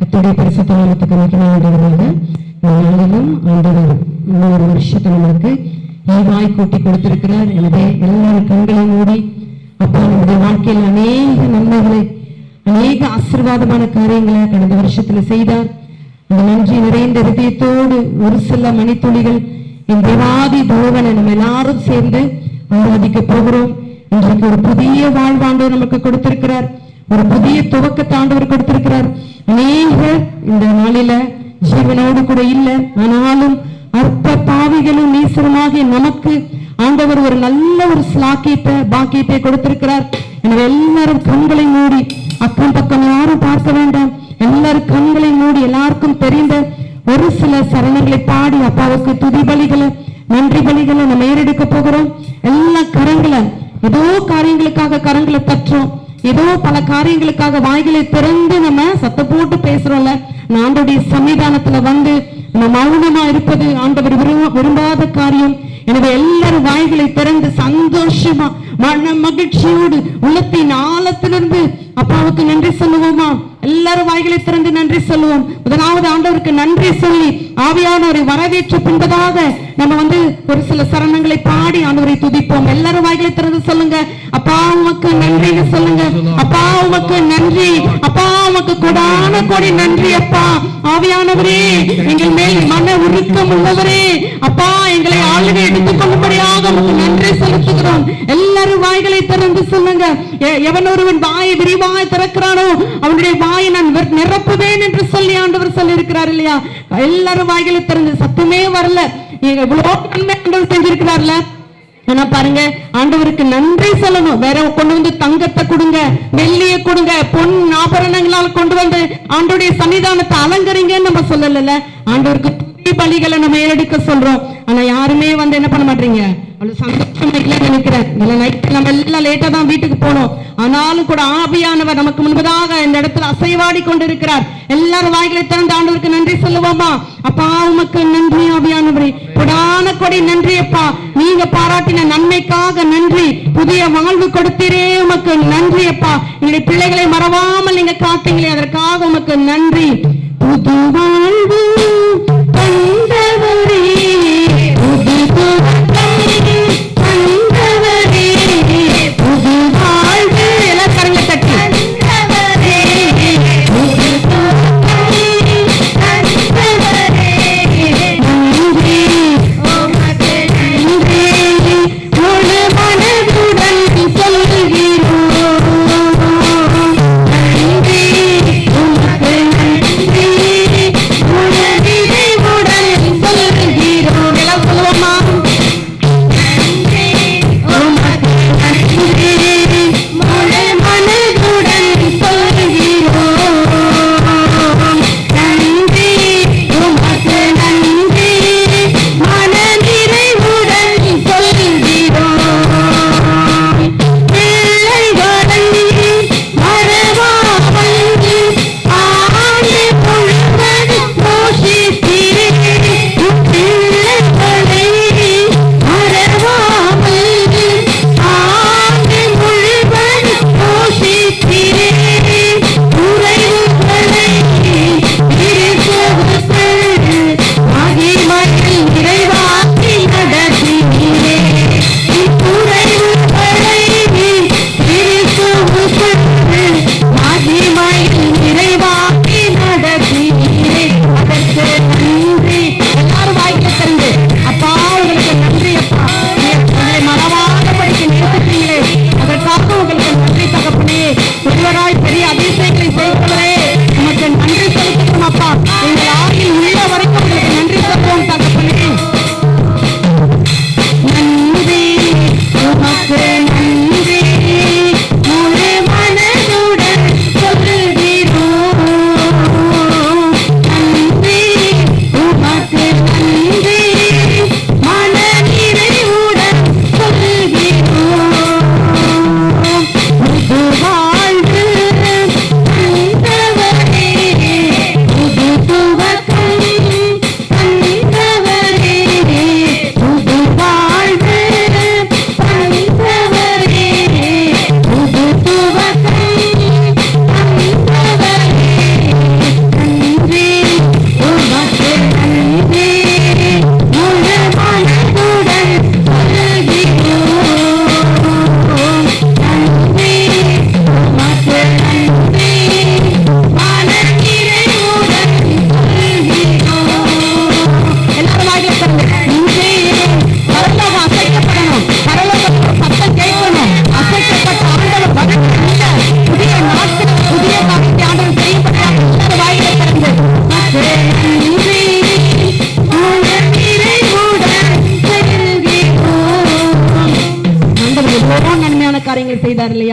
கர்த்தருடைய பரிசுத்த நாமத்துக்கு மகிமை உண்டாவதாக. நாளிலும் ஆண்டவர் இன்னொரு வருஷத்தை நம்மளுக்கு ஈவாய் கூட்டி கொடுத்திருக்கிறார். எனவே எல்லாரும் கண்களை மூடி அப்பா நம்முடைய வாழ்க்கையில் அநேக நன்மைகளை அநேக ஆசீர்வாதமான காரியங்களை கடந்த வருஷத்துல செய்தார். அந்த நன்றி நிறைந்த இதயத்தோடு ஒரு சில மணித்துளிகள் என் தேவாதி தேவனை நம்ம எல்லாரும் சேர்ந்து ஆராதிக்க போகிறோம். இன்றைக்கு ஒரு புதிய வாழ்வாண்டவர் நமக்கு கொடுத்திருக்கிறார். ஒரு புதிய துவக்கத்தை ஆண்டவர் கொடுத்திருக்கிறார். அநேகர் இந்த நாளில ஜீவனோடு கூட இல்லை, ஆனாலும் அற்ப பாவிகளும் நீசருமாகிய நமக்கு ஆண்டவர் ஒரு நல்ல ஒரு பாக்கியத்தை கொடுத்திருக்கிறார். எனவே எல்லாரும் கண்களை மூடி, அக்கம் பக்கம் யாரும் பார்க்க வேண்டாம், எல்லாரும் கண்களை மூடி எல்லாருக்கும் தெரிந்த ஒரு சில சரணங்களை பாடி அப்பாவுக்கு துதி பலிகளை நன்றி பலிகளை நம்ம ஏறெடுக்க போகிறோம். எல்லா கரங்களை ஏதோ காரியங்களுக்காக கரங்களை தட்டுறோம், ஏதோ பல காரியங்களுக்காக வாய்களை திறந்து நம்ம சத்த போட்டு பேசுறோம்ல. ஆண்டவருடைய சன்னிதானத்துல வந்து நம்ம மௌனமா இருப்பது ஆண்டவர் விரும்பாத காரியம். எனவே எல்லாரும் வாய்களை திறந்து சந்தோஷமா மன மகிழ்ச்சியோடு உள்ளத்தின் ஆழத்திலிருந்து அப்பாவுக்கு நன்றி சொல்லுவோமா? எல்லாரும் வாய்களை திறந்து நன்றி சொல்லுவோம். முதலாவது ஆண்டவருக்கு நன்றி சொல்லி ஆவியானவரை வரவேற்ற பின்பதாக நம்ம வந்து ஒரு சில சரணங்களை பாடி ஆண்டவரை துதிப்போம். எல்லாரும் வாய்களை திறந்து சொல்லுங்க, அப்பா உமக்கு நன்றின்னு சொல்லுங்க. அப்பா உமக்கு நன்றி, அப்பா உமக்கு கொடான கொடி நன்றி. அப்பா ஆவியானவரே, எங்கள் மேல் மன உருக்கம் உள்ளவரே, அப்பா எங்களை ஆளுகை எடுத்துக் கொள்ளும்படியாக உமக்கு நன்றி செலுத்துகிறோம். எல்லாரும் வாய்களை திறந்து சொல்லுங்க. எவன் ஒருவன் வாயை விரிவாய் திறக்கிறானோ அவனுடைய வாயை நான் நிரப்புவேன் என்று சொல்லி ஆண்டவர் சொல்லி இருக்கிறார் இல்லையா? எல்லாரும் வாய்களை திறந்து, சத்தமே வரல, எவ்வளவு நன்மை ஆண்டவர் செஞ்சிருக்கிறார்ல. ஆனா பாருங்க, ஆண்டவருக்கு நன்றி சொல்லணும். வேற கொண்டு வந்து தங்கத்தை கொடுங்க, வெள்ளிய கொடுங்க, பொன் ஆபரணங்களால் கொண்டு வந்து ஆண்டவருடைய சன்னிதானத்தை அலங்கரிங்கன்னு நம்ம சொல்லல. ஆண்டவருக்கு துதி பலிகளை நம்ம ஏறெடுக்க சொல்றோம். ஆனா யாருமே வந்து என்ன பண்ண மாட்டீங்க, அவ்வளவு சந்தோஷமா இல்லைன்னு நினைக்கிறேன். நம்ம எல்லாம் லேட்டா தான் வீட்டுக்கு போனோம், ஆனாலும் கூட ஆவியானவர் நமக்கு முன்பதாக இந்த இடத்துல அசைவாடி கொண்டிருக்கிறார். எல்லாரும் வாய்களை திறந்து ஆண்டவருக்கு நன்றி சொல்லுவோமா? அப்பா உமக்கு நன்றி ஆவியானவரே, கொடான கொடி நன்றி. அப்பா நீங்க பாராட்டின நன்மைக்காக நன்றி, புதிய வாழ்வு கொடுத்தீரே உமக்கு நன்றி. அப்பா எங்களுடைய பிள்ளைகளை மறவாமல் நீங்க காத்தீங்களே, அதற்காக உமக்கு நன்றி. புது வாழ்வு தந்தவரே, புது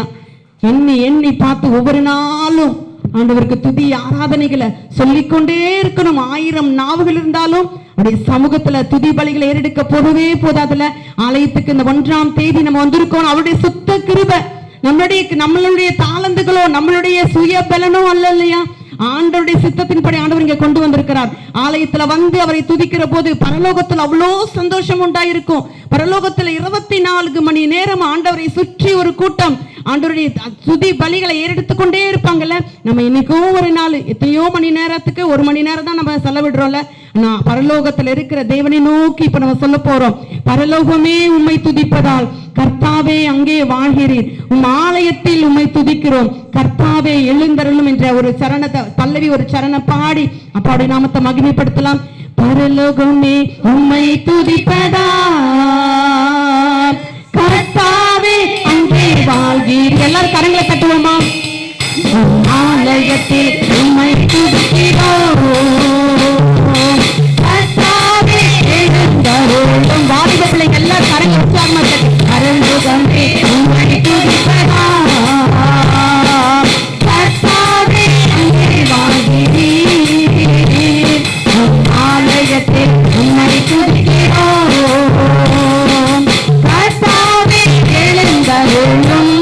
இல்லையா? எண்ணி எண்ணி பார்த்து ஒவ்வொரு நாளும் ஆண்டவருக்கு துதி ஆராதனைகளை சொல்லிக்கொண்டே இருக்கணும். 1000 நாவுகள் இருந்தாலும் அப்படி சமூகத்துல துதி பலிகளை ஏறெடுக்க போதவே போதாதுல. ஆலயத்துக்கு இந்த 1ஆம் தேதி நம்ம வந்திருக்கோம். அவருடைய சுத்த கிருபை, நம்மளுடைய தாளந்துகளோ நம்மளுடைய சுய பலனோ அல்ல இல்லையா? ஆண்டவருடைய சித்தத்தின்படி ஆண்டவர் இங்க கொண்டு வந்திருக்கிறார். ஆலயத்துல வந்து அவரை துதிக்கிற போது பரலோகத்துல அவ்வளோ சந்தோஷம் உண்டாயிருக்கும். பரலோகத்துல 24 மணி நேரம் ஆண்டவரை சுற்றி ஒரு கூட்டம் ஆண்டவருடைய துதி பலிகளை ஏறெடுத்து கொண்டே இருப்பாங்கல்ல. நம்ம இன்னைக்கும் ஒரு நாள் எத்தனையோ மணி நேரத்துக்கு 1 மணி நேரம் தான் நம்ம செலவிடுறோம்ல. நான் பரலோகத்துல இருக்கிற தேவனை நோக்கி இப்ப நம்ம சொல்ல போறோம். பரலோகமே உம்மை துதிப்பதால் கர்த்தாவே அங்கே வாழ்கிறீர், உம் ஆலயத்தில் உம்மை துதிக்கிறோம், கர்த்தாவே எழுந்தருளும் என்ற ஒரு சரணத்தை பல்லவி ஒரு சரணம் பாடி அப்பாவுடைய நாமத்தை மகிமைப்படுத்தலாம். பரலோகமே உம்மை துதிப்பதால் கர்த்தாவே அங்கே வாழ்கிறீர். எல்லாரும் கரங்களை தட்டுவோமா? ஆலயத்தில் உம்மை துதிக்கிறோம், கர்த்தாவே எழுந்தருளும். வாலிப பிள்ளைங்க எல்லாம் கரங்களை உற்சாகமா தட்டி பரலோகமே உம்மை துதிப்பதால் கர்த்தாவே அங்கே வாழ்கிறீர், ஆலயத்தில் உம்மை துதிக்கிறோம், கர்த்தாவே எழுந்தருளும்.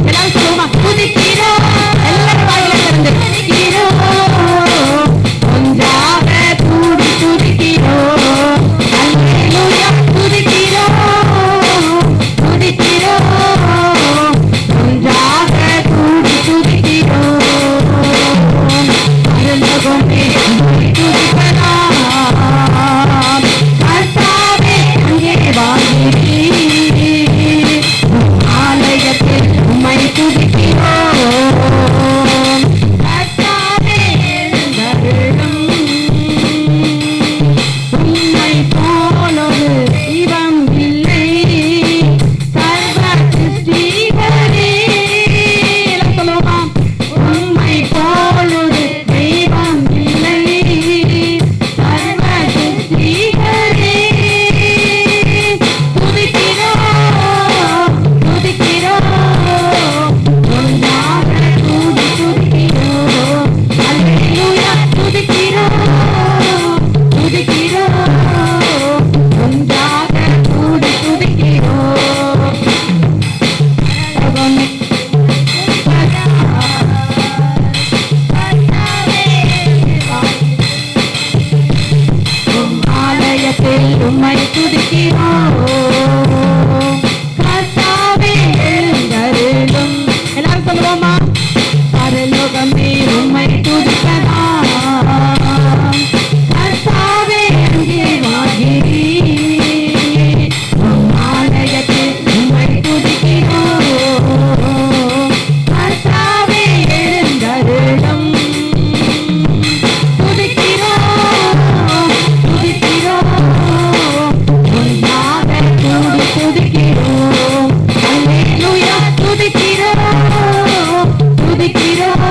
எல்லாரும் சொல்லுவோமா? துதிக்கிறோம். எல்லாரும் வாயில திறந்து துதிக்கிறோம், ஒன்றாக கூடி துதிக்கிறோம், அல்லேலூயா துதிக்கிறோம், துதிக்கிறோம், ஒன்றாக கூடி துதிக்கிறோம். பரலோகமே உம்மை துதிப்பதால் கர்த்தாவே அங்கே வாழ்கிறீர், ஆலயத்தில் உம்மை துதிக்கிறோம், கர்த்தாவே எழுந்தருளும். உம்மை போலொரு தெய்வம் இல்லை சர்வ சிருஷ்டிகரே. சொல்லுவோமா? உம்மை போலொரு தெய்வம் இல்லை சர்வ சிருஷ்டிகரே. துதிக்கிறோம், துதிக்கிறோம், ஒன்றாக கூடி துதிக்கிறோம், அல்லேலூயா துதிக்கிறோம், துதிக்கிறோம், ஒன்றாக கூடி துதிக்கிறோம். பரலோகமே உம் ஆலயத்தில் உம்மை துதிக்கிறோம், கர்த்தாவே எழுந்தருளும். எல்லாரும் சொல்லுவோமா? பரலோகமே உம்மை துதிப்பதால் கர்த்தாவே அங்கே வாழ்கிறீர், உம் ஆலயத்தில் உம்மை துதிக்கிறோம், கர்த்தாவே எழுந்தருளும். துதிக்கிறோம், துதிக்கிறோம், ஒன்றாக கூடி துதிக்கிறோம், அல்லேலூயா துதிக்கிறோம், துதிக்கிறோம்,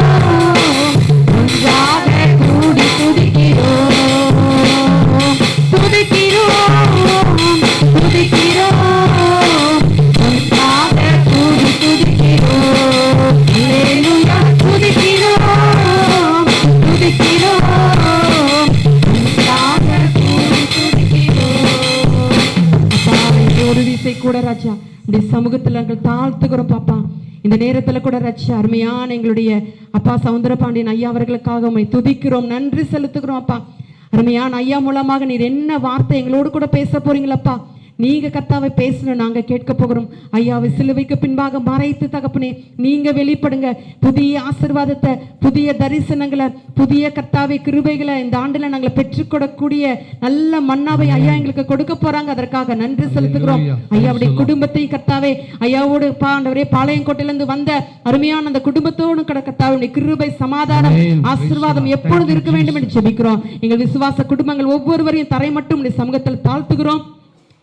ஒன்றாக கூடி துதிக்கிறோம், துதிக்கிறோம், துதிக்கிறோம், ஒன்றாக கூடி துதிக்கிறோம், அல்லேலூயா துதிக்கிறோம், துதிக்கிறோம், ஒன்றாக கூடி துதிக்கிறோம். அப்பா, இந்த ஒரு விசை கூட ராஜா இந்த சமூகத்துல நாங்கள் தாழ்த்துக்கிறோம் பாப்பா. இந்த நேரத்துல கூட ராஜா அருமையான எங்களுடைய அப்பா சவுந்தரபாண்டியன் ஐயா அவர்களுக்காக உம்மை துதிக்கிறோம், நன்றி செலுத்துகிறோம் அப்பா. அருமையான ஐயா மூலமாக நீர் என்ன வார்த்தை எங்களோடு கூட பேச போறீங்களப்பா? நீங்க கர்த்தாவை பேசணும், நாங்க கேட்க போகிறோம். ஐயாவை சிலுவைக்கு பின்பாக மறைத்து தகப்பனே நீங்க வெளிப்படுங்க. புதிய ஆசீர்வாதத்தை, புதிய தரிசனங்களை, புதிய கர்த்தாவை கிருபைகளை இந்த ஆண்டுல நாங்கள் பெற்றுக்கொள்ளக்கூடிய நல்ல மன்னாவை ஐயா எங்களுக்கு கொடுக்க போறாங்க. அதற்காக நன்றி செலுத்துகிறோம். ஐயாவுடைய குடும்பத்தை கர்த்தாவே ஐயாவோடு ஆண்டவரே பாளையங்கோட்டையிலிருந்து வந்த அருமையான அந்த குடும்பத்தோடு கர்த்தாவுடைய கிருபை, சமாதானம், ஆசீர்வாதம் எப்பொழுது இருக்க வேண்டும் என்று ஜெபிக்கிறோம். எங்கள் விசுவாச குடும்பங்கள் ஒவ்வொருவரையும் தரை மட்டும் உடைய சமூகத்தில் தாழ்த்துகிறோம்.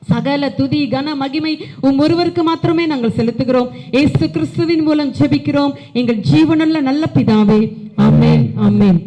சகல துதி கன மகிமை ஒருவருக்கு மாத்திரமே நாங்கள் செலுத்துகிறோம். இயேசு கிறிஸ்துவின் மூலம் ஜெபிக்கிறோம் எங்கள் ஜீவனுள்ள நல்ல பிதாவே. ஆமென், ஆமென்.